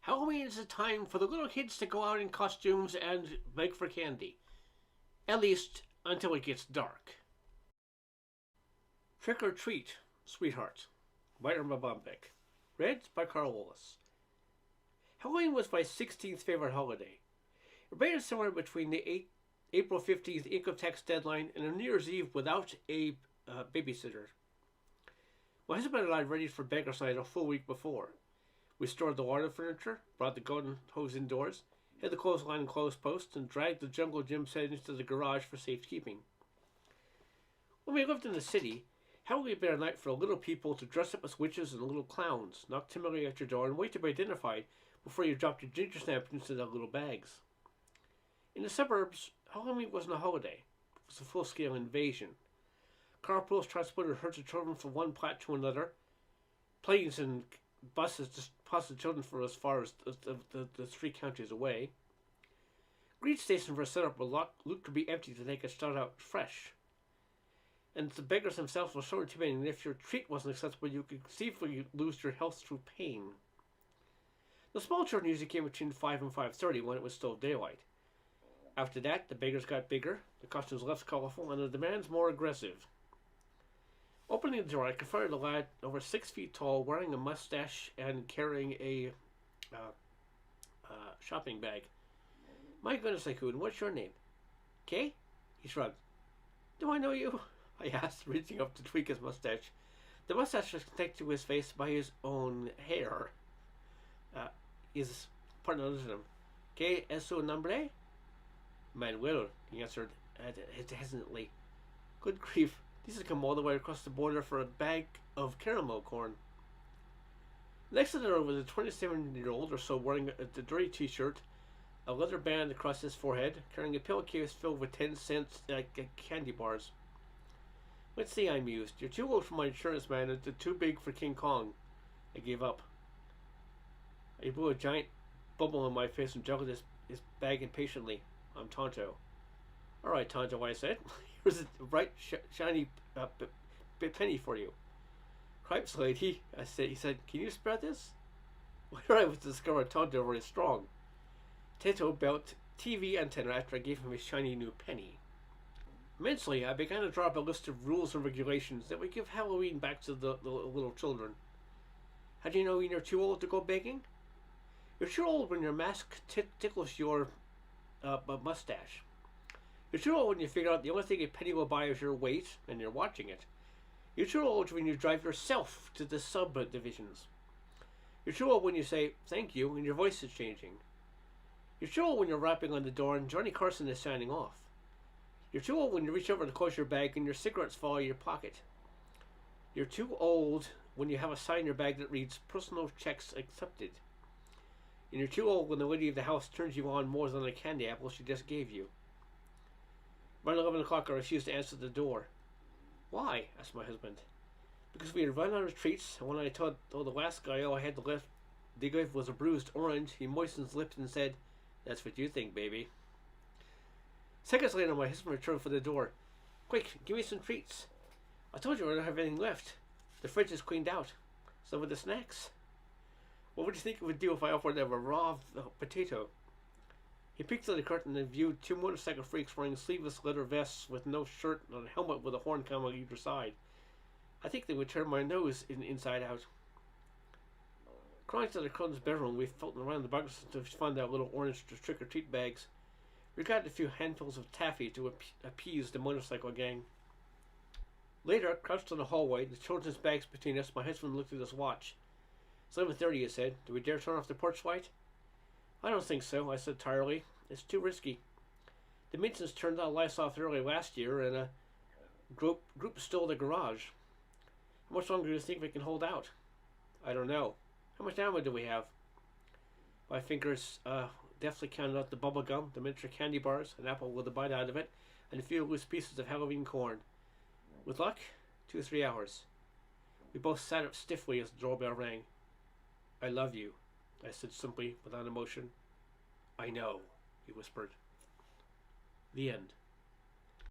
Halloween is a time for the little kids to go out in costumes and beg for candy. At least until it gets dark. Trick or Treat, Sweetheart, by Erma Bombeck. Read by Karl. Halloween was my 16th favorite holiday. It ran somewhere between the April 15th income tax deadline and a New Year's Eve without a babysitter. My husband and I readied for beggar's night a full week before. We stored the water furniture, brought the garden hose indoors, hid the clothesline and clothes post, and dragged the jungle gym set into the garage for safekeeping. When we lived in the city, Halloween had been a night for little people to dress up as witches and little clowns, knock timidly at your door, and wait to be identified before you dropped your ginger snaps into their little bags. In the suburbs, Halloween wasn't a holiday. It was a full-scale invasion. Carpools transported herds of children from one plat to another. Planes and buses deposited children for as far as the 3 counties away. Greet stations were set up where looked to be empty so they could start out fresh. And the beggars themselves were so intimidating that if your treat wasn't accessible, you could conceivably lose your health through pain. The small children usually came between 5 and 5:30 when it was still daylight. After that, the beggars got bigger, the costumes less colorful, and the demands more aggressive. Opening the door, I confronted a lad over 6 feet tall, wearing a mustache and carrying a shopping bag. "My goodness, I could. What's your name?" "Kay?" He shrugged. "Do I know you?" I asked, reaching up to tweak his mustache. The mustache was connected to his face by his own hair. His partner looked at him. "Que es su nombre?" "Manuel," he answered hesitantly. Good grief, these had come all the way across the border for a bag of caramel corn. Next to the door was a 27-year-old or so wearing a dirty t-shirt, a leather band across his forehead, carrying a pillowcase filled with 10-cent candy bars. "Let's see," I mused. "You're too old for my insurance man and too big for King Kong." I gave up. He blew a giant bubble in my face and juggled his bag impatiently. "I'm Tonto." "All right, Tonto," I said. "Here's a bright, shiny penny for you." "Cripes, lady," I said. He said, "Can you spare this?" Later I was to discover Tonto very strong. Tonto built TV antenna after I gave him his shiny new penny. Mentally, I began to draw up a list of rules and regulations that would give Halloween back to the little children. How do you know when you're too old to go begging? You're too old when your mask tickles your mustache. You're too old when you figure out the only thing a penny will buy is your weight, and you're watching it. You're too old when you drive yourself to the subdivisions. You're too old when you say thank you and your voice is changing. You're too old when you're rapping on the door and Johnny Carson is signing off. You're too old when you reach over to close your bag and your cigarettes fall out of your pocket. You're too old when you have a sign in your bag that reads personal checks accepted. And you're too old when the lady of the house turns you on more than a candy apple she just gave you. Around 11 o'clock I refused to answer the door. "Why?" asked my husband. "Because we had run out of treats, and when I told the last guy all I had to left to give was a bruised orange, he moistened his lips and said, 'That's what you think, baby.'" Seconds later my husband returned for the door. "Quick, give me some treats." "I told you I don't have anything left. The fridge is cleaned out. So with the snacks." "What would you think it would do if I offered them a raw potato?" He peeked through the curtain and viewed 2 motorcycle freaks wearing sleeveless leather vests with no shirt and a helmet with a horn coming on either side. I think they would turn my nose inside out. Crawling to the children's bedroom, we felt around the boxes to find our little orange trick-or-treat bags. We got a few handfuls of taffy to appease the motorcycle gang. Later, crouched in the hallway, the children's bags between us, my husband looked at his watch. "It's 11:30, he said. "Do we dare turn off the porch light?" "I don't think so," I said tiredly. "It's too risky. The Minsons turned the lights off early last year, and a group stole the garage. How much longer do you think we can hold out?" "I don't know. How much ammo do we have?" My fingers deftly counted out the bubble gum, the miniature candy bars, an apple with a bite out of it, and a few loose pieces of Halloween corn. With luck, 2 or 3 hours. We both sat up stiffly as the doorbell rang. "I love you," I said simply, without emotion. "I know," he whispered. The end.